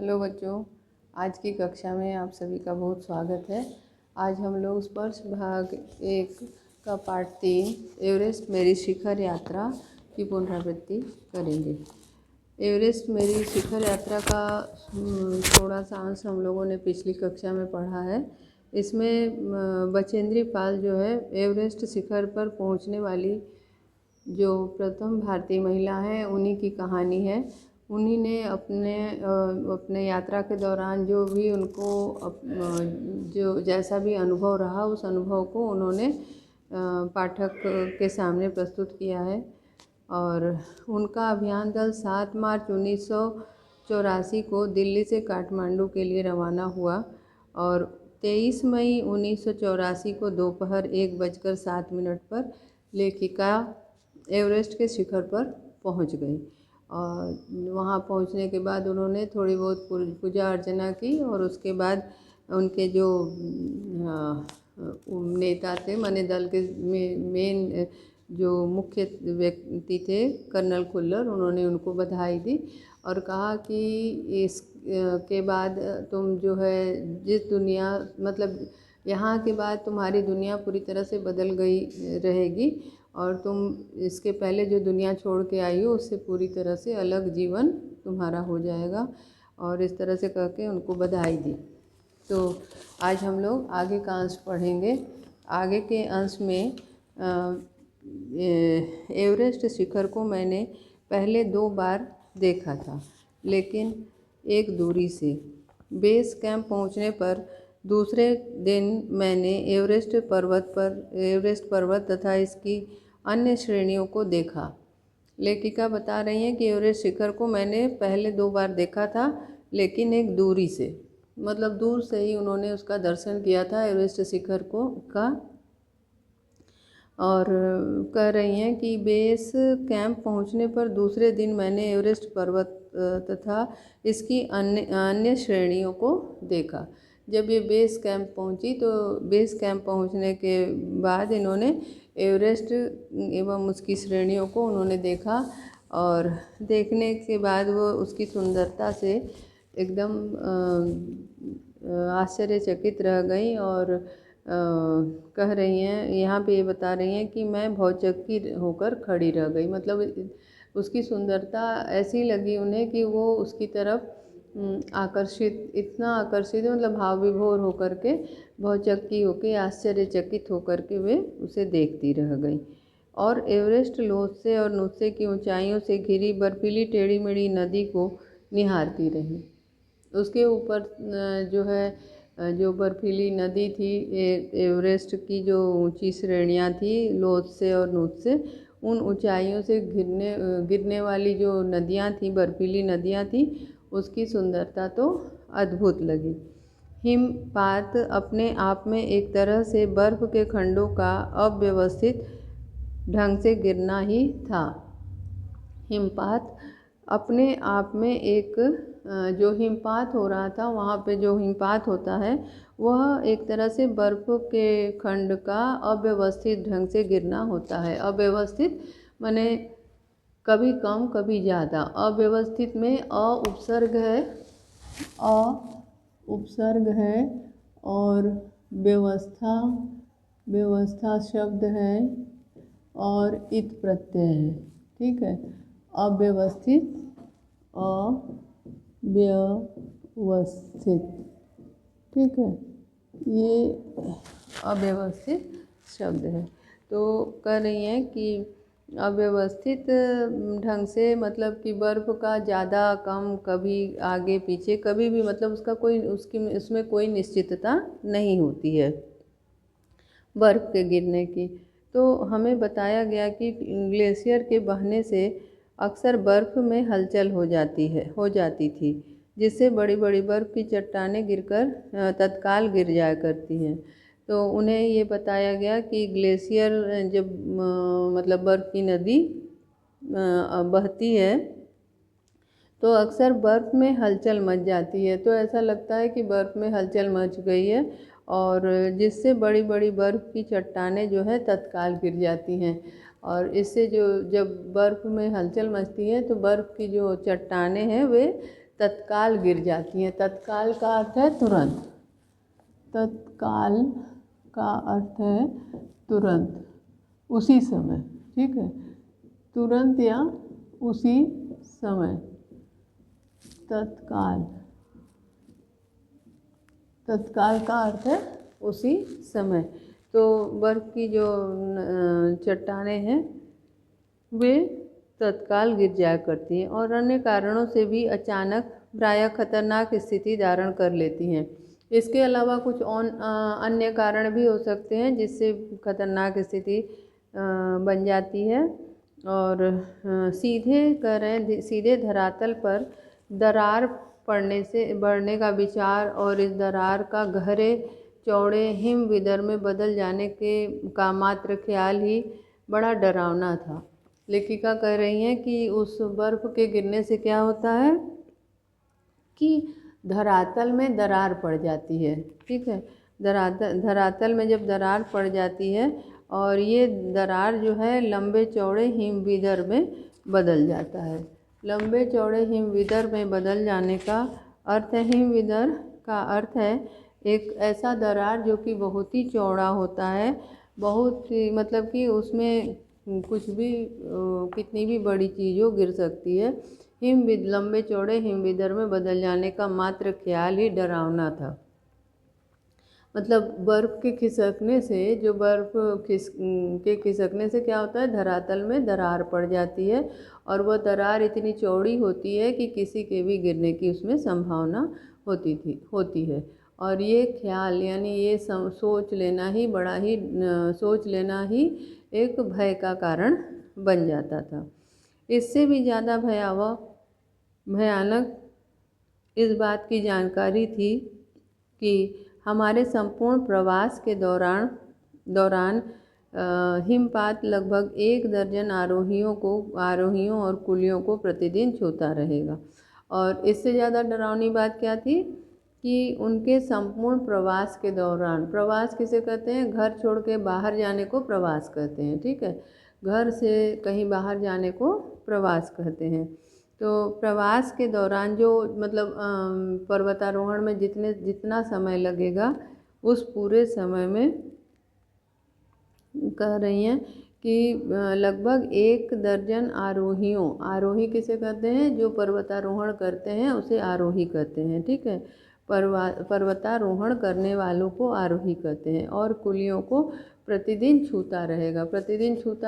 Hello बच्चों, आज की कक्षा में आप सभी का बहुत स्वागत है। आज हम लोग स्पर्श भाग 1 का पार्ट 3 एवरेस्ट मेरी शिखर यात्रा की पुनरावृत्ति करेंगे। एवरेस्ट मेरी शिखर यात्रा का थोड़ा सा अंश हम लोगों ने पिछली कक्षा में पढ़ा है। इसमें बचेंद्री पाल जो है एवरेस्ट शिखर पर पहुंचने वाली जो प्रथम भारतीय महिला हैं उन्हीं की कहानी है। उन्हीं ने अपने यात्रा के दौरान जो भी उनको जो जैसा भी अनुभव रहा उस अनुभव को उन्होंने पाठक के सामने प्रस्तुत किया है। और उनका अभियान दल 7 मार्च 1984 को दिल्ली से काठमांडू के लिए रवाना हुआ और 23 मई 1984 को दोपहर 1:07 पर लेखिका एवरेस्ट के शिखर पर पहुंच गई। और वहां पहुंचने के बाद उन्होंने थोड़ी बहुत पूजा अर्चना की और उसके बाद उनके जो नेता थे माने दल के मेन जो मुख्य व्यक्ति थे कर्नल खुल्लर, उन्होंने उनको बधाई दी और कहा कि इस के बाद तुम जो है जिस दुनिया मतलब यहाँ के बाद तुम्हारी दुनिया पूरी तरह से बदल गई रहेगी और तुम इसके पहले जो दुनिया छोड़ के आई हो उससे पूरी तरह से अलग जीवन तुम्हारा हो जाएगा। और इस तरह से कह के उनको बधाई दी। तो आज हम लोग आगे का अंश पढ़ेंगे। आगे के अंश में एवरेस्ट शिखर को मैंने पहले 2 बार देखा था, लेकिन एक दूरी से। बेस कैंप पहुंचने पर दूसरे दिन मैंने एवरेस्ट पर्वत तथा इसकी अन्य श्रेणियों को देखा। लेखिका बता रही हैं कि एवरेस्ट शिखर को मैंने पहले 2 बार देखा था, लेकिन एक दूरी से, मतलब दूर से ही उन्होंने उसका दर्शन किया था एवरेस्ट शिखर का। और कह रही हैं कि बेस कैंप पहुंचने पर दूसरे दिन मैंने एवरेस्ट पर्वत तथा इसकी अन्य श्रेणियों को देखा। जब ये बेस कैंप पहुंची तो बेस कैंप पहुंचने के बाद इन्होंने एवरेस्ट एवं उसकी श्रेणियों को उन्होंने देखा और देखने के बाद वो उसकी सुंदरता से एकदम आश्चर्यचकित रह गई और कह रही हैं, यहाँ पे ये बता रही हैं कि मैं भौचक्की होकर खड़ी रह गई। मतलब उसकी सुंदरता ऐसी लगी उन्हें कि वो उसकी तरफ इतना आकर्षित मतलब भाव विभोर होकर के भौचक्की होकर आश्चर्यचकित होकर के वे उसे देखती रह गई। और एवरेस्ट लोत्से और नुत्से की ऊंचाइयों से घिरी बर्फीली टेढ़ी मेढ़ी नदी को निहारती रही। उसके ऊपर जो है जो बर्फीली नदी थी, एवरेस्ट की जो ऊंची श्रेणियाँ थी लोत्से और नुत्से, उन ऊंचाइयों से गिरने वाली जो नदियाँ थी, बर्फीली नदियाँ थी, उसकी सुंदरता तो अद्भुत लगी। हिमपात अपने आप में एक तरह से बर्फ़ के खंडों का अव्यवस्थित ढंग से गिरना ही था। हिमपात अपने आप में एक जो हिमपात हो रहा था, वहाँ पे जो हिमपात होता है वह एक तरह से बर्फ़ के खंड का अव्यवस्थित ढंग से गिरना होता है। अव्यवस्थित माने कभी कम कभी ज़्यादा। अव्यवस्थित में उपसर्ग है और व्यवस्था शब्द है और इत प्रत्यय है। ठीक है, अव्यवस्थित ठीक है, ये अव्यवस्थित शब्द है। तो कह रही हैं कि अव्यवस्थित ढंग से मतलब कि बर्फ़ का ज़्यादा कम, कभी आगे पीछे, कभी भी मतलब उसमें कोई निश्चितता नहीं होती है बर्फ़ के गिरने की। तो हमें बताया गया कि ग्लेशियर के बहने से अक्सर बर्फ़ में हलचल हो जाती थी, जिससे बड़ी बड़ी बर्फ़ की चट्टानें गिरकर तत्काल गिर जाया करती हैं। तो उन्हें ये बताया गया कि ग्लेशियर जब मतलब बर्फ़ की नदी बहती है तो अक्सर बर्फ़ में हलचल मच जाती है। तो ऐसा लगता है कि बर्फ़ में हलचल मच गई है और जिससे बड़ी बड़ी बर्फ़ की चट्टानें जो है तत्काल गिर जाती हैं। और इससे जब बर्फ़ में हलचल मचती है तो बर्फ़ की जो चट्टानें हैं वे तत्काल गिर जाती हैं। तत्काल का अर्थ है तुरंत। तत्काल का अर्थ है तुरंत, उसी समय। ठीक है, तुरंत या उसी समय। तत्काल, तत्काल का अर्थ है उसी समय। तो बर्फ़ की जो चट्टानें हैं वे तत्काल गिर जाया करती हैं और अन्य कारणों से भी अचानक प्रायः खतरनाक स्थिति धारण कर लेती हैं। इसके अलावा कुछ अन्य कारण भी हो सकते हैं जिससे खतरनाक स्थिति बन जाती है। और सीधे धरातल पर दरार पड़ने से बढ़ने का विचार और इस दरार का गहरे चौड़े हिम विदर में बदल जाने का मात्र ख्याल ही बड़ा डरावना था। लेखिका कह रही हैं कि उस बर्फ़ के गिरने से क्या होता है कि धरातल में दरार पड़ जाती है। ठीक है, धरातल में जब दरार पड़ जाती है और ये दरार जो है लंबे चौड़े हिमविदर में बदल जाता है। लंबे चौड़े हिमविदर में बदल जाने का अर्थ है, हिमविदर का अर्थ है एक ऐसा दरार जो कि बहुत ही चौड़ा होता है, बहुत ही मतलब कि उसमें कुछ भी कितनी भी बड़ी चीज़ हो गिर सकती है। लंबे चौड़े हिमविदर में बदल जाने का मात्र ख्याल ही डरावना था। मतलब बर्फ़ के खिसकने से, जो बर्फ़ के खिसकने से क्या होता है, धरातल में दरार पड़ जाती है और वह दरार इतनी चौड़ी होती है कि किसी के भी गिरने की उसमें संभावना होती है। और ये ख्याल यानी ये सोच लेना ही एक भय का कारण बन जाता था। इससे भी ज़्यादा भयानक इस बात की जानकारी थी कि हमारे संपूर्ण प्रवास के दौरान हिमपात लगभग 1 दर्जन आरोहियों और कुलियों को प्रतिदिन छूता रहेगा। और इससे ज़्यादा डरावनी बात क्या थी कि उनके संपूर्ण प्रवास के दौरान, प्रवास किसे कहते हैं, घर छोड़ के बाहर जाने को प्रवास कहते हैं। ठीक है, घर से कहीं बाहर जाने को प्रवास कहते हैं। तो प्रवास के दौरान जो मतलब पर्वतारोहण में जितना समय लगेगा उस पूरे समय में कह रही हैं कि लगभग 1 दर्जन आरोही किसे कहते हैं, जो पर्वतारोहण करते हैं उसे आरोही कहते हैं। ठीक है, पर्वतारोहण करने वालों को आरोही कहते हैं। और कुलियों को प्रतिदिन छूता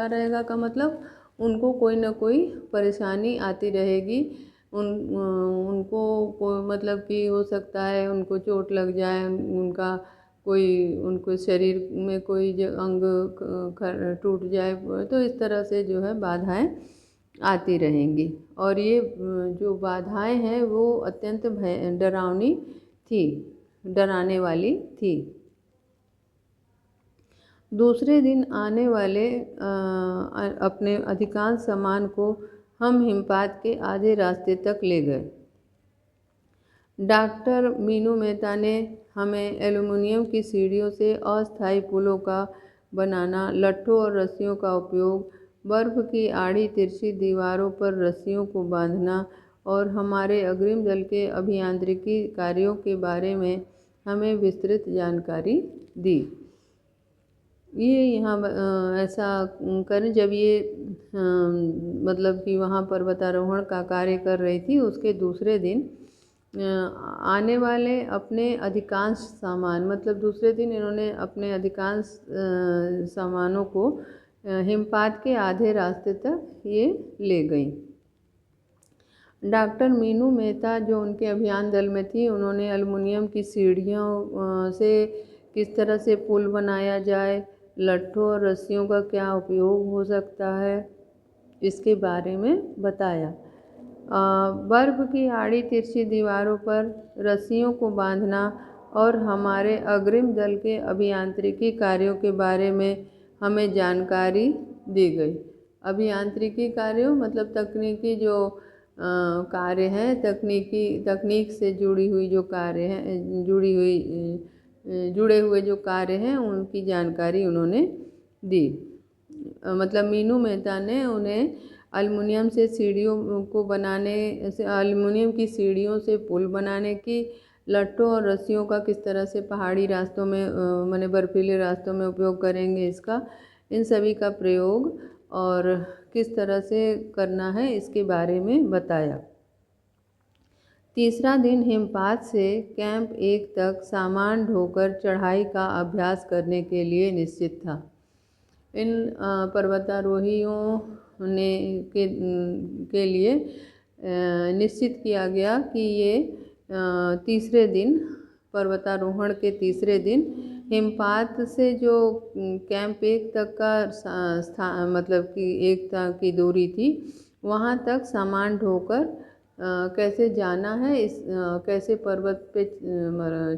रहेगा का मतलब उनको कोई ना कोई परेशानी आती रहेगी। उनको मतलब कि हो सकता है उनको चोट लग जाए, उनको शरीर में कोई अंग टूट जाए, तो इस तरह से जो है बाधाएं आती रहेंगी। और ये जो बाधाएं हैं वो अत्यंत डराने वाली थी। दूसरे दिन आने वाले अपने अधिकांश सामान को हम हिमपात के आधे रास्ते तक ले गए। डॉक्टर मीनू मेहता ने हमें एल्युमिनियम की सीढ़ियों से अस्थायी पुलों का बनाना, लट्ठों और रस्सियों का उपयोग, बर्फ़ की आड़ी तिरछी दीवारों पर रस्सियों को बांधना और हमारे अग्रिम दल के अभियांत्रिकी कार्यों के बारे में हमें विस्तृत जानकारी दी। ये यहाँ ऐसा करें, जब ये मतलब कि वहाँ पर्वतारोहण का कार्य कर रही थी, उसके दूसरे दिन आने वाले अपने अधिकांश सामान, मतलब दूसरे दिन इन्होंने अपने अधिकांश सामानों को हिमपात के आधे रास्ते तक ये ले गई। डॉक्टर मीनू मेहता जो उनके अभियान दल में थी, उन्होंने एल्युमिनियम की सीढ़ियों से किस तरह से पुल बनाया जाए, लट्ठों और रस्सियों का क्या उपयोग हो सकता है, इसके बारे में बताया। बर्फ़ की आड़ी तिरछी दीवारों पर रस्सियों को बांधना और हमारे अग्रिम दल के अभियांत्रिकी कार्यों के बारे में हमें जानकारी दी गई। अभियांत्रिकी कार्यों मतलब तकनीकी जो कार्य हैं, तकनीक से जुड़ी हुई जो कार्य हैं, जुड़े हुए जो कार्य हैं, उनकी जानकारी उन्होंने दी। मतलब मीनू मेहता ने उन्हें अल्मुनियम से सीढ़ियों को बनाने से, अल्मुनियम की सीढ़ियों से पुल बनाने की, लट्ठों और रस्सियों का किस तरह से पहाड़ी रास्तों में माने बर्फीले रास्तों में उपयोग करेंगे इसका, इन सभी का प्रयोग और किस तरह से करना है इसके बारे में बताया। तीसरा दिन हिमपात से कैंप 1 तक सामान ढोकर चढ़ाई का अभ्यास करने के लिए निश्चित था। इन पर्वतारोहियों ने के लिए निश्चित किया गया कि ये तीसरे दिन, पर्वतारोहण के तीसरे दिन हिमपात से जो कैंप 1 तक का मतलब कि 1 तक की दूरी थी, वहाँ तक सामान ढोकर कैसे जाना है, कैसे पर्वत पे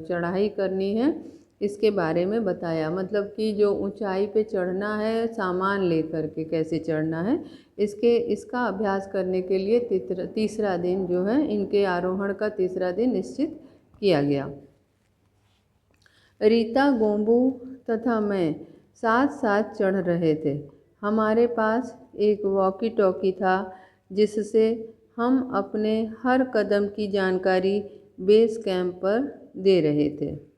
चढ़ाई करनी है इसके बारे में बताया। मतलब कि जो ऊंचाई पे चढ़ना है सामान लेकर के कैसे चढ़ना है, इसका अभ्यास करने के लिए तीसरा दिन जो है, इनके आरोहण का तीसरा दिन निश्चित किया गया। रीता, गोम्बू तथा मैं साथ साथ चढ़ रहे थे। हमारे पास एक वॉकी टॉकी था जिससे हम अपने हर कदम की जानकारी बेस कैंप पर दे रहे थे।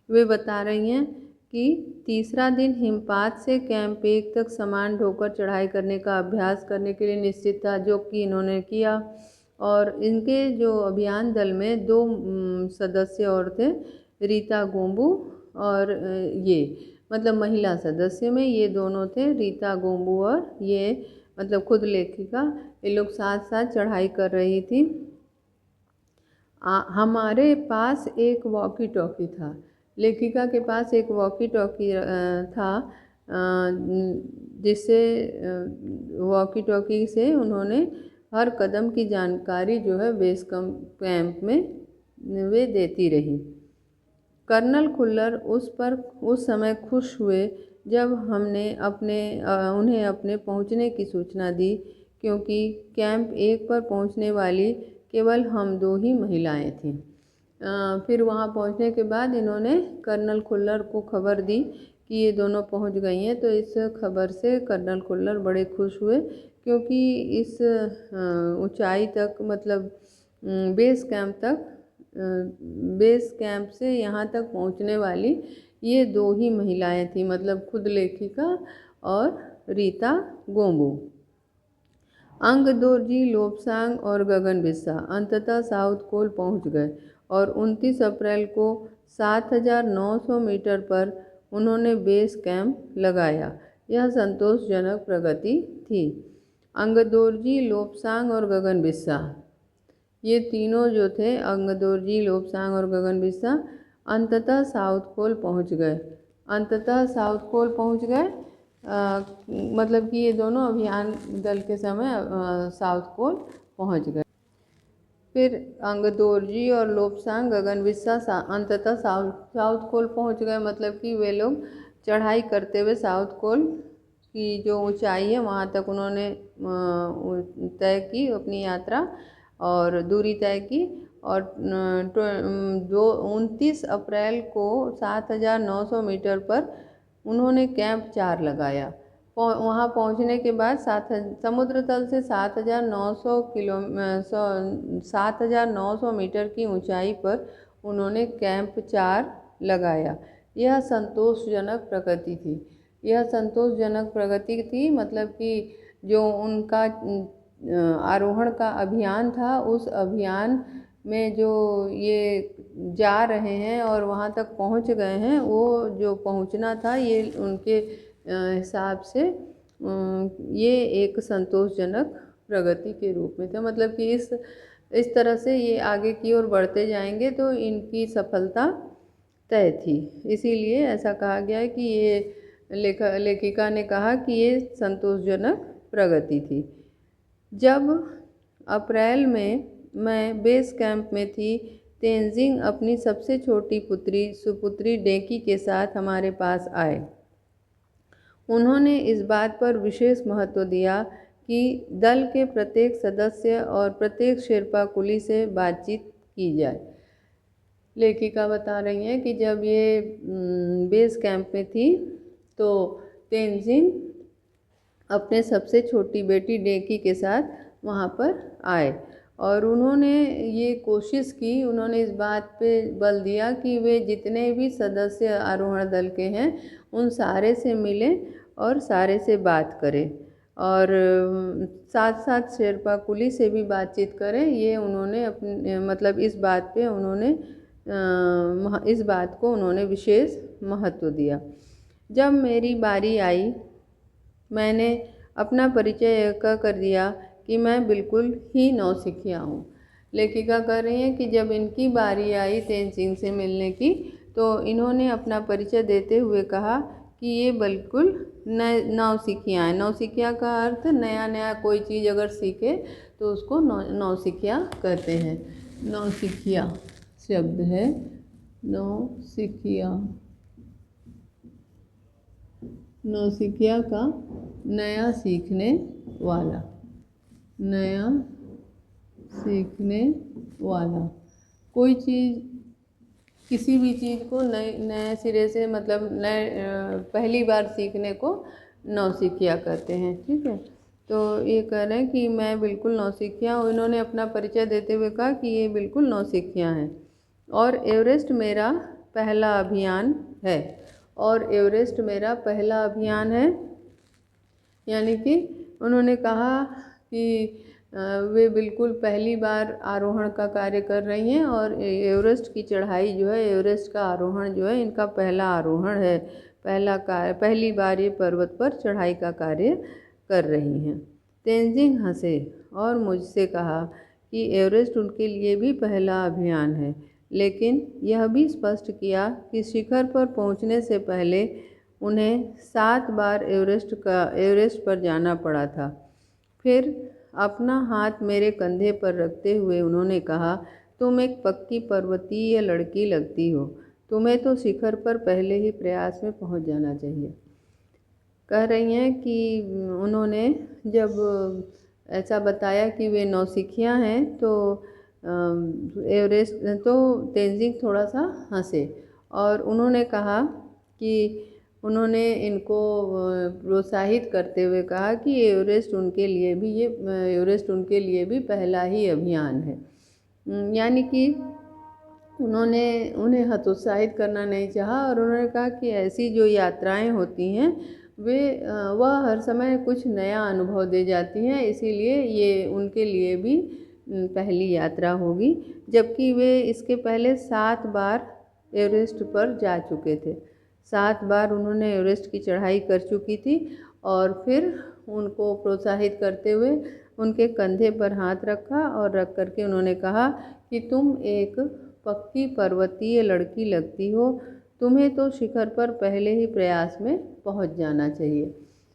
वे बता रही हैं कि तीसरा दिन हिमपात से कैंप 1 तक सामान ढोकर चढ़ाई करने का अभ्यास करने के लिए निश्चित था, जो कि इन्होंने किया। और इनके जो अभियान दल में 2 सदस्य और थे, रीता, गोम्बू और ये मतलब महिला सदस्य में ये दोनों थे, रीता, गोम्बू और ये मतलब खुद लेखिका। ये लोग साथ साथ चढ़ाई कर रही थी। हमारे पास एक वॉकी टॉकी था। लेखिका के पास एक वॉकी टॉकी था, जिससे वॉकी टॉकी से उन्होंने हर कदम की जानकारी जो है बेस कैंप में वे देती रही। कर्नल खुल्लर उस समय खुश हुए जब हमने उन्हें अपने पहुंचने की सूचना दी, क्योंकि कैंप 1 पर पहुंचने वाली केवल हम 2 ही महिलाएं थीं। फिर वहां पहुंचने के बाद इन्होंने कर्नल खुल्लर को खबर दी कि ये दोनों पहुंच गई हैं। तो इस खबर से कर्नल खुल्लर बड़े खुश हुए, क्योंकि इस ऊंचाई तक मतलब बेस कैंप से यहाँ तक पहुँचने वाली ये 2 ही महिलाएं थीं, मतलब खुद लेखिका और रीता, गोम्बू। अंगदोर्जी, लोब्सांग और गगन बिस्सा अंततः साउथ कोल पहुँच गए और 29 अप्रैल को 7,900 मीटर पर उन्होंने बेस कैंप लगाया। यह संतोषजनक प्रगति थी। अंगदोर्जी, लोब्सांग और गगन बिस्सा, ये तीनों जो थे, अंगदोर्जी, लोब्सांग और गगन बिस्सा, अंततः साउथ कोल पहुंच गए। अंततः साउथ कोल पहुंच गए मतलब कि ये दोनों अभियान दल के समय साउथ कोल पहुंच गए। फिर अंगदोर्जी और लोब्सांग, गगन बिस्सा अंततः साउथ कोल पहुंच गए, मतलब कि वे लोग चढ़ाई करते हुए साउथ कोल की जो ऊंचाई है वहाँ तक उन्होंने तय की अपनी यात्रा और दूरी तय की। और 29 अप्रैल को 7,900 मीटर पर उन्होंने कैंप 4 लगाया। वहाँ पहुँचने के बाद समुद्र तल से 7,900 मीटर की ऊंचाई पर उन्होंने कैंप 4 लगाया। यह संतोषजनक प्रगति थी। यह संतोषजनक प्रगति थी, मतलब कि जो उनका आरोहण का अभियान था, उस अभियान में जो ये जा रहे हैं और वहाँ तक पहुँच गए हैं, वो जो पहुँचना था ये उनके हिसाब से ये एक संतोषजनक प्रगति के रूप में था। मतलब कि इस तरह से ये आगे की ओर बढ़ते जाएंगे तो इनकी सफलता तय थी। इसीलिए ऐसा कहा गया है कि ये लेखिका ने कहा कि ये संतोषजनक प्रगति थी। जब अप्रैल में मैं बेस कैंप में थी, तेनजिंग अपनी सबसे छोटी सुपुत्री डेकी के साथ हमारे पास आए। उन्होंने इस बात पर विशेष महत्व दिया कि दल के प्रत्येक सदस्य और प्रत्येक शेर्पा कुली से बातचीत की जाए। लेखिका बता रही हैं कि जब ये बेस कैंप में थी तो तेनजिंग अपने सबसे छोटी बेटी डेकी के साथ वहाँ पर आए और उन्होंने ये कोशिश की, उन्होंने इस बात पे बल दिया कि वे जितने भी सदस्य आरोहण दल के हैं उन सारे से मिलें और सारे से बात करें और साथ साथ शेरपा कुली से भी बातचीत करें। ये उन्होंने अपने मतलब इस बात पे उन्होंने इस बात को उन्होंने विशेष महत्व दिया। जब मेरी बारी आई मैंने अपना परिचय कर दिया कि मैं बिल्कुल ही नौसिखिया हूँ। लेखिका कह रही हैं कि जब इनकी बारी आई तेनजिंग से मिलने की तो इन्होंने अपना परिचय देते हुए कहा कि ये बिल्कुल नौसिखिया हैं। नौसिखिया का अर्थ नया नया कोई चीज़ अगर सीखे तो उसको नौसिखिया कहते हैं। नौसिखिया शब्द है, नौसिखिया, नौसिखिया का नया सीखने वाला, नया सीखने वाला। कोई चीज़, किसी भी चीज़ को नए सिरे से मतलब पहली बार सीखने को नौसिखिया कहते हैं। ठीक है, तो ये कह रहे हैं कि मैं बिल्कुल नौसिखिया हूँ। इन्होंने अपना परिचय देते हुए कहा कि ये बिल्कुल नौसिखिया हैं और एवरेस्ट मेरा पहला अभियान है। और एवरेस्ट मेरा पहला अभियान है यानी कि उन्होंने कहा कि वे बिल्कुल पहली बार आरोहण का कार्य कर रही हैं और एवरेस्ट की चढ़ाई जो है, एवरेस्ट का आरोहण जो है इनका पहला आरोहण है, पहली बार ये पर्वत पर चढ़ाई का कार्य कर रही हैं। तेनजिंग हंसे और मुझसे कहा कि एवरेस्ट उनके लिए भी पहला अभियान है, लेकिन यह भी स्पष्ट किया कि शिखर पर पहुंचने से पहले उन्हें 7 बार एवरेस्ट पर जाना पड़ा था। फिर अपना हाथ मेरे कंधे पर रखते हुए उन्होंने कहा, तुम एक पक्की पर्वतीय लड़की लगती हो, तुम्हें तो शिखर पर पहले ही प्रयास में पहुंच जाना चाहिए। कह रही हैं कि उन्होंने जब ऐसा बताया कि वे नौसिखिया हैं तो एवरेस्ट तो तेनजिंग थोड़ा सा हंसे और उन्होंने कहा कि उन्होंने इनको प्रोत्साहित करते हुए कहा कि एवरेस्ट उनके लिए भी पहला ही अभियान है। यानी कि उन्होंने उन्हें हतोत्साहित करना नहीं चाहा और उन्होंने कहा कि ऐसी जो यात्राएं होती हैं वह हर समय कुछ नया अनुभव दे जाती हैं, इसीलिए ये उनके लिए भी पहली यात्रा होगी। जबकि वे इसके पहले 7 बार एवरेस्ट पर जा चुके थे, 7 बार उन्होंने एवरेस्ट की चढ़ाई कर चुकी थी। और फिर उनको प्रोत्साहित करते हुए उनके कंधे पर हाथ रखा और रख करके उन्होंने कहा कि तुम एक पक्की पर्वतीय लड़की लगती हो, तुम्हें तो शिखर पर पहले ही प्रयास में पहुंच जाना चाहिए।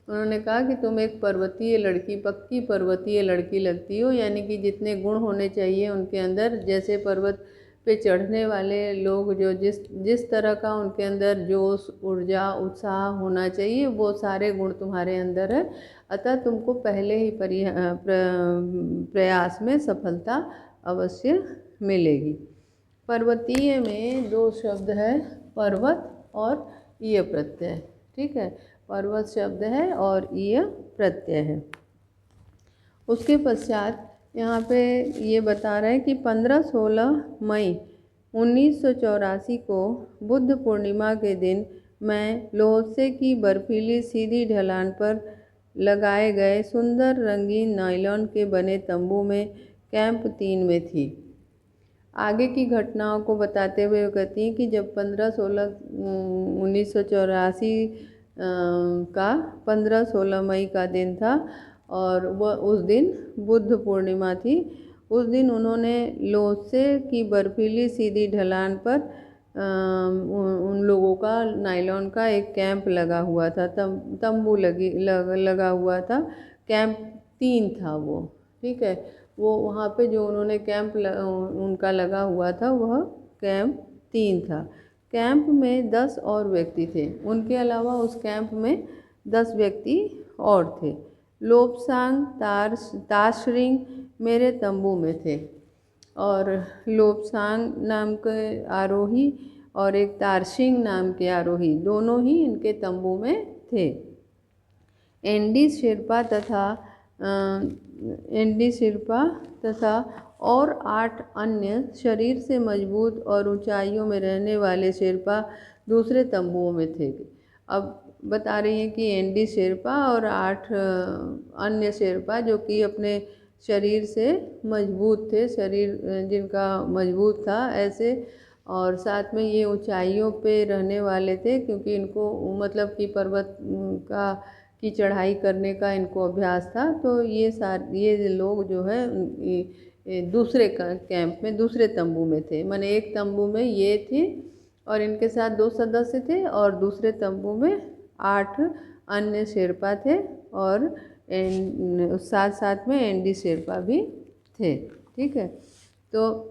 उन्होंने कहा कि तुम एक पक्की पर्वतीय लड़की लगती हो, यानी कि जितने गुण होने चाहिए उनके अंदर, जैसे पर्वत पे चढ़ने वाले लोग जो जिस तरह का उनके अंदर जोश, ऊर्जा, उत्साह होना चाहिए वो सारे गुण तुम्हारे अंदर है, अतः तुमको पहले ही प्रयास में सफलता अवश्य मिलेगी। पर्वतीय में 2 शब्द है, पर्वत और ईय प्रत्यय। ठीक है, पर्वत शब्द है और ईय प्रत्यय है। उसके पश्चात यहाँ पे ये बता रहे हैं कि 15-16 मई 1984 को बुद्ध पूर्णिमा के दिन मैं लोहसे की बर्फीली सीधी ढलान पर लगाए गए सुंदर रंगीन नायलॉन के बने तंबू में कैंप 3 में थी। आगे की घटनाओं को बताते हुए कहती हैं कि जब 15-16 मई का दिन था और वह उस दिन बुद्ध पूर्णिमा थी। उस दिन उन्होंने लोहसे की बर्फीली सीधी ढलान पर उन लोगों का नायलॉन का एक कैंप लगा हुआ था, तंबू लगा हुआ था। कैंप 3 था वो। ठीक है, वो वहाँ पे जो उन्होंने कैंप उनका लगा हुआ था वह कैंप 3 था। कैंप में 10 और व्यक्ति थे, उनके अलावा उस कैंप में 10 व्यक्ति और थे। लोब्सांग ताशरिंग मेरे तंबू में थे और लोब्सांग नाम के आरोही और एक तारशिंग नाम के आरोही दोनों ही इनके तंबू में थे। एनडी शेरपा तथा और 8 अन्य शरीर से मजबूत और ऊंचाइयों में रहने वाले शेरपा दूसरे तंबुओं में थे। अब बता रही हैं कि एनडी शेरपा और 8 अन्य शेरपा जो कि अपने शरीर से मजबूत थे, शरीर जिनका मजबूत था ऐसे, और साथ में ये ऊंचाइयों पे रहने वाले थे क्योंकि इनको मतलब कि पर्वत की चढ़ाई करने का इनको अभ्यास था। तो ये लोग जो है दूसरे कैंप में, दूसरे तंबू में थे। माने एक तंबू में ये थे और इनके साथ 2 सदस्य थे और दूसरे तंबू में 8 अन्य शेरपा थे और साथ साथ में एनडी शेरपा भी थे। ठीक है, तो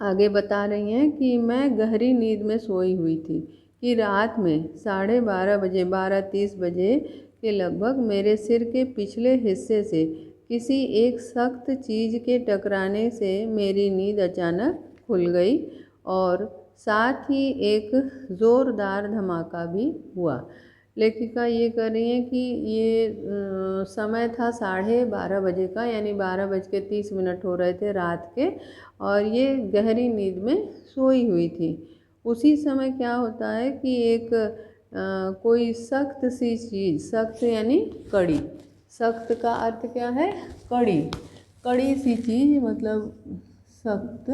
आगे बता रही हैं कि मैं गहरी नींद में सोई हुई थी कि रात में 12:30 बजे, 12:30 बजे के लगभग मेरे सिर के पिछले हिस्से से किसी एक सख्त चीज़ के टकराने से मेरी नींद अचानक खुल गई और साथ ही एक ज़ोरदार धमाका भी हुआ। लेखिका ये कर रही हैं कि ये समय था 12:30 बजे का, यानी 12:30 हो रहे थे रात के, और ये गहरी नींद में सोई हुई थी। उसी समय क्या होता है कि एक कोई सख्त सी चीज़, सख्त यानी कड़ी, सख्त का अर्थ क्या है? कड़ी, कड़ी सी चीज़ मतलब सख्त,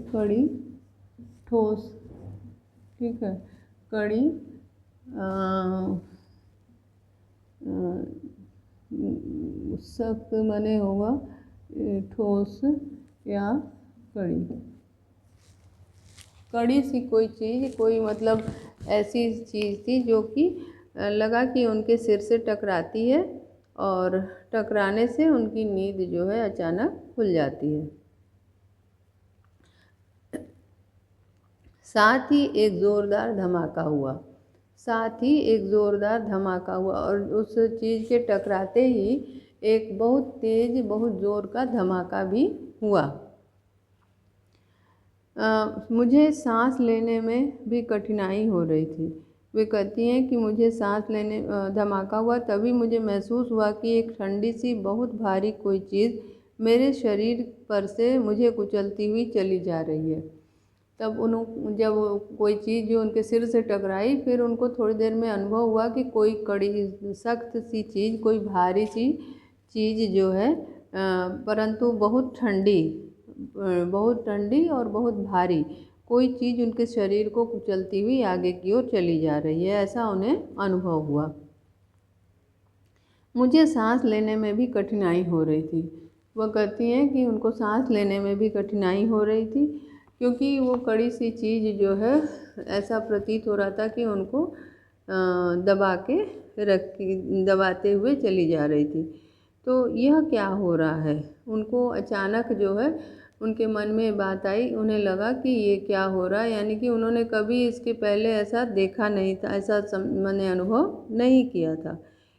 कड़ी, ठोस, ठीक है, कड़ी, सख्त माने होगा ठोस या कड़ी, कड़ी सी कोई चीज़, कोई मतलब ऐसी चीज़ थी जो कि लगा कि उनके सिर से टकराती है और टकराने से उनकी नींद जो है अचानक खुल जाती है। साथ ही एक ज़ोरदार धमाका हुआ, साथ ही एक ज़ोरदार धमाका हुआ, और उस चीज़ के टकराते ही एक बहुत तेज़, बहुत ज़ोर का धमाका भी हुआ। मुझे सांस लेने में भी कठिनाई हो रही थी। वे कहती हैं कि मुझे सांस लेने, धमाका हुआ तभी मुझे महसूस हुआ कि एक ठंडी सी बहुत भारी कोई चीज़ मेरे शरीर पर से मुझे कुचलती हुई चली जा रही है। तब जब कोई चीज़ जो उनके सिर से टकराई, फिर उनको थोड़ी देर में अनुभव हुआ कि कोई कड़ी सख्त सी चीज़, कोई भारी सी चीज़ जो है परंतु बहुत ठंडी, बहुत ठंडी और बहुत भारी कोई चीज़ उनके शरीर को कुचलती हुई आगे की ओर चली जा रही है, ऐसा उन्हें अनुभव हुआ। मुझे सांस लेने में भी कठिनाई हो रही थी। वह कहती हैं कि उनको सांस लेने में भी कठिनाई हो रही थी क्योंकि वो कड़ी सी चीज़ जो है ऐसा प्रतीत हो रहा था कि उनको दबाते हुए चली जा रही थी। तो यह क्या हो रहा है? उनको अचानक जो है उनके मन में बात आई, उन्हें लगा कि ये क्या हो रहा है, यानी कि उन्होंने कभी इसके पहले ऐसा देखा नहीं था, ऐसा मैंने अनुभव नहीं किया था।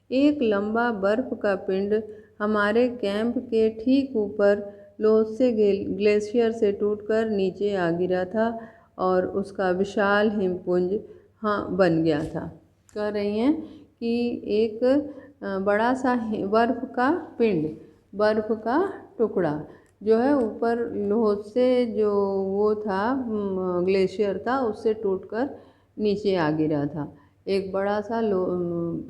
एक लंबा बर्फ़ का पिंड हमारे कैंप के ठीक ऊपर लोत्से ग्लेशियर से टूटकर नीचे आ गिरा था और उसका विशाल हिमपुंज बन गया था। कह रही हैं कि एक बड़ा सा बर्फ़ का पिंड, बर्फ़ का टुकड़ा जो है ऊपर लोत्से जो वो था ग्लेशियर था उससे टूटकर नीचे आ गिरा था। एक बड़ा सा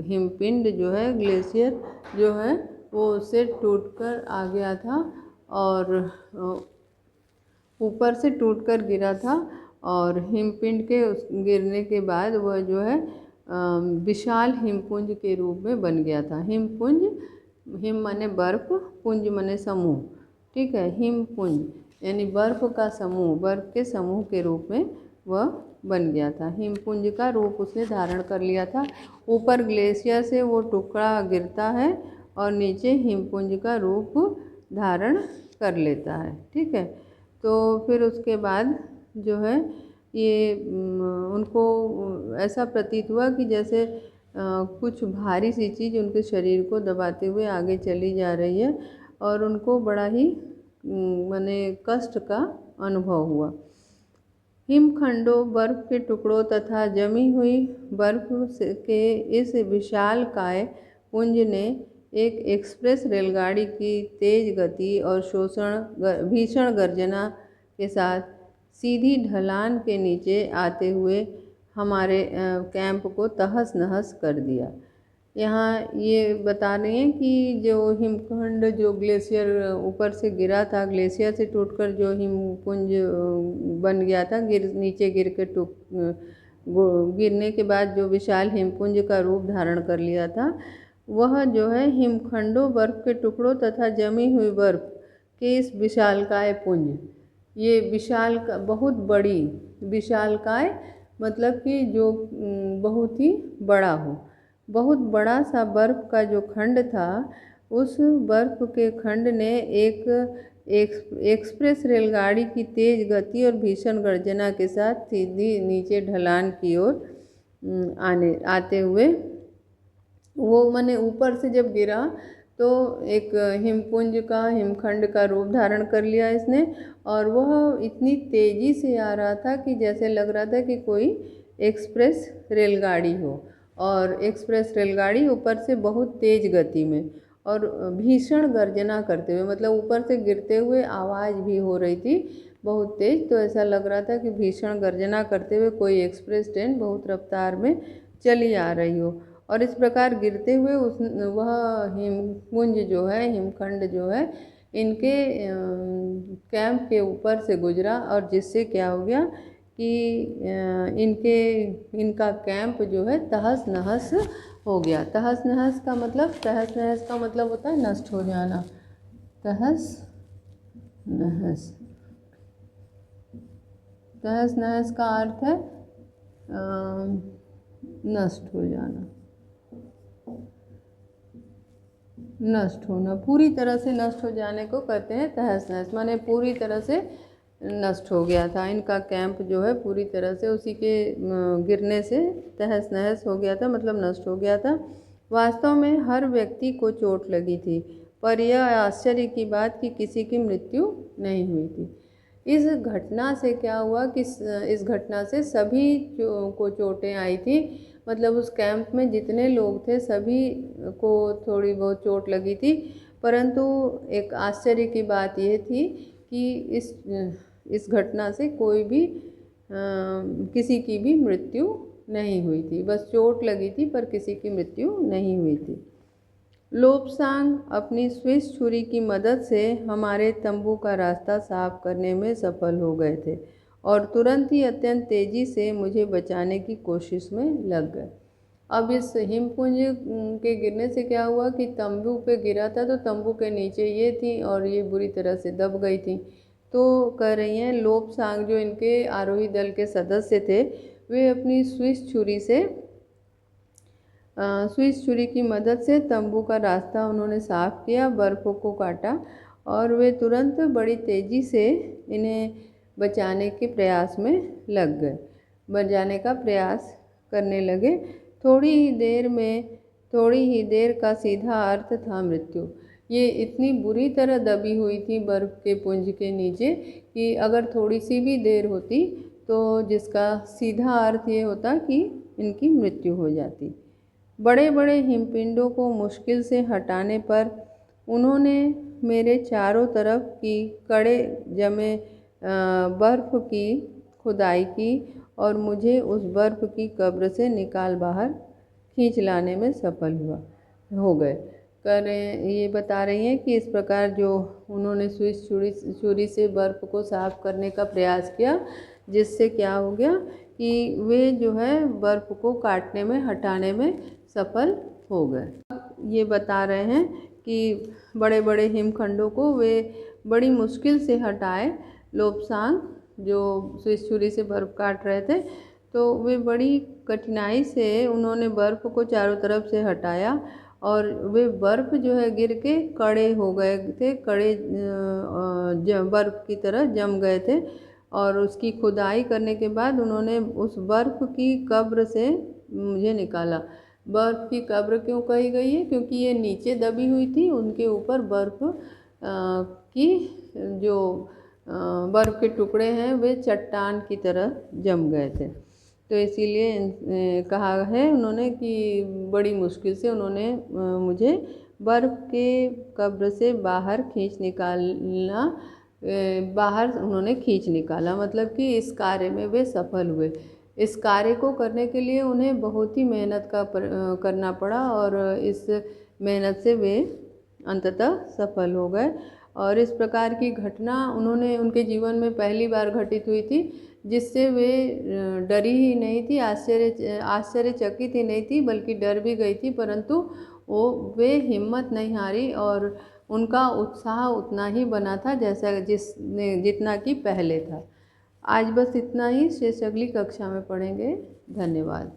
हिमपिंड जो है, ग्लेशियर जो है, वो उससे टूटकर आ गया था और ऊपर से टूटकर गिरा था, और हिमपिंड के गिरने के बाद वह जो है विशाल हिमपुंज के रूप में बन गया था। हिमपुंज, हिम माने बर्फ़, पुंज माने समूह, ठीक है, हिमपुंज यानी बर्फ़ का समूह, बर्फ़ के समूह के रूप में वह बन गया था। हिमपुंज का रूप उसने धारण कर लिया था। ऊपर ग्लेशियर से वो टुकड़ा गिरता है और नीचे हिमपुंज का रूप धारण कर लेता है, ठीक है। तो फिर उसके बाद जो है ये उनको ऐसा प्रतीत हुआ कि जैसे कुछ भारी सी चीज़ उनके शरीर को दबाते हुए आगे चली जा रही है और उनको बड़ा ही माने कष्ट का अनुभव हुआ। हिमखंडों, बर्फ के टुकड़ों तथा जमी हुई बर्फ के इस विशालकाय पुंज ने एक एक्सप्रेस रेलगाड़ी की तेज गति और भीषण गर्जना के साथ सीधी ढलान के नीचे आते हुए हमारे कैंप को तहस नहस कर दिया। यहाँ ये बता रहे हैं कि जो हिमखंड, जो ग्लेशियर ऊपर से गिरा था, ग्लेशियर से टूटकर जो हिमपुंज बन गया था, नीचे गिर के गिरने के बाद जो विशाल हिमपुंज का रूप धारण कर लिया था, वह जो है हिमखंडों, बर्फ के टुकड़ों तथा जमी हुई बर्फ के इस विशालकाय पुंज, ये विशाल बहुत बड़ी विशालकाय मतलब कि जो बहुत ही बड़ा हो, बहुत बड़ा सा बर्फ का जो खंड था, उस बर्फ के खंड ने एक एक्सप्रेस रेलगाड़ी की तेज गति और भीषण गर्जना के साथ सीधी नीचे ढलान की ओर आते हुए, वो मैंने ऊपर से जब गिरा तो एक हिमखंड का रूप धारण कर लिया इसने, और वह इतनी तेज़ी से आ रहा था कि जैसे लग रहा था कि कोई एक्सप्रेस रेलगाड़ी हो, और एक्सप्रेस रेलगाड़ी ऊपर से बहुत तेज़ गति में और भीषण गर्जना करते हुए, मतलब ऊपर से गिरते हुए आवाज़ भी हो रही थी बहुत तेज़, तो ऐसा लग रहा था कि भीषण गर्जना करते हुए कोई एक्सप्रेस ट्रेन बहुत रफ्तार में चली आ रही हो। और इस प्रकार गिरते हुए वह हिमपुंज जो है, हिमखंड जो है, इनके कैंप के ऊपर से गुजरा, और जिससे क्या हो गया कि इनका कैंप जो है तहस नहस हो गया। तहस नहस का मतलब होता है नष्ट हो जाना। तहस नहस का अर्थ है नष्ट हो जाना, नष्ट होना, पूरी तरह से नष्ट हो जाने को कहते हैं तहस नहस, माने पूरी तरह से नष्ट हो गया था। इनका कैंप जो है पूरी तरह से उसी के गिरने से तहस नहस हो गया था, मतलब नष्ट हो गया था। वास्तव में हर व्यक्ति को चोट लगी थी, पर यह आश्चर्य की बात कि किसी की मृत्यु नहीं हुई थी। इस घटना से क्या हुआ कि इस घटना से सभी को चोटें आई थी, मतलब उस कैंप में जितने लोग थे सभी को थोड़ी बहुत चोट लगी थी, परंतु एक आश्चर्य की बात यह थी कि इस घटना से कोई भी किसी की भी मृत्यु नहीं हुई थी, बस चोट लगी थी पर किसी की मृत्यु नहीं हुई थी। लोब्सांग अपनी स्विस छुरी की मदद से हमारे तंबू का रास्ता साफ करने में सफल हो गए थे और तुरंत ही अत्यंत तेज़ी से मुझे बचाने की कोशिश में लग गए। अब इस हिमपुंज के गिरने से क्या हुआ कि तंबू पे गिरा था, तो तंबू के नीचे ये थी और ये बुरी तरह से दब गई थी। तो कह रही हैं लोब्सांग जो इनके आरोही दल के सदस्य थे, वे अपनी स्विस छुरी की मदद से तंबू का रास्ता उन्होंने साफ किया, बर्फ़ों को काटा और वे तुरंत बड़ी तेज़ी से इन्हें बचाने के प्रयास में लग गए, बचाने का प्रयास करने लगे। थोड़ी ही देर का सीधा अर्थ था मृत्यु। ये इतनी बुरी तरह दबी हुई थी बर्फ़ के पुंज के नीचे कि अगर थोड़ी सी भी देर होती तो जिसका सीधा अर्थ ये होता कि इनकी मृत्यु हो जाती। बड़े बड़े हिमपिंडों को मुश्किल से हटाने पर उन्होंने मेरे चारों तरफ की कड़े जमे बर्फ़ की खुदाई की और मुझे उस बर्फ़ की कब्र से निकाल बाहर खींच लाने में सफल हो गए। ये बता रही हैं कि इस प्रकार जो उन्होंने स्विस छुरी से बर्फ़ को साफ करने का प्रयास किया, जिससे क्या हो गया कि वे जो है बर्फ़ को काटने में, हटाने में सफल हो गए। ये बता रहे हैं कि बड़े बड़े हिमखंडों को वे बड़ी मुश्किल से हटाए। लोब्सांग जो स्विस छुरी से बर्फ़ काट रहे थे, तो वे बड़ी कठिनाई से उन्होंने बर्फ़ को चारों तरफ से हटाया और वे बर्फ़ जो है गिर के कड़े हो गए थे, बर्फ़ की तरह जम गए थे। और उसकी खुदाई करने के बाद उन्होंने उस बर्फ़ की कब्र से मुझे निकाला। बर्फ़ की कब्र क्यों कही गई है? क्योंकि ये नीचे दबी हुई थी, उनके ऊपर बर्फ़ की जो बर्फ़ के टुकड़े हैं वे चट्टान की तरह जम गए थे। तो इसीलिए कहा है उन्होंने कि बड़ी मुश्किल से उन्होंने मुझे बर्फ़ के कब्र से बाहर खींच निकालना बाहर उन्होंने खींच निकाला, मतलब कि इस कार्य में वे सफल हुए। इस कार्य को करने के लिए उन्हें बहुत ही मेहनत करना पड़ा और इस मेहनत से वे अंततः सफल हो गए। और इस प्रकार की घटना उन्होंने उनके जीवन में पहली बार घटित हुई थी, जिससे वे डरी ही नहीं थी, आश्चर्यचकित ही नहीं थी, बल्कि डर भी गई थी, परंतु वे हिम्मत नहीं हारी और उनका उत्साह उतना ही बना था जैसा जितना कि पहले था। आज बस इतना ही, शेष अगली कक्षा में पढ़ेंगे। धन्यवाद।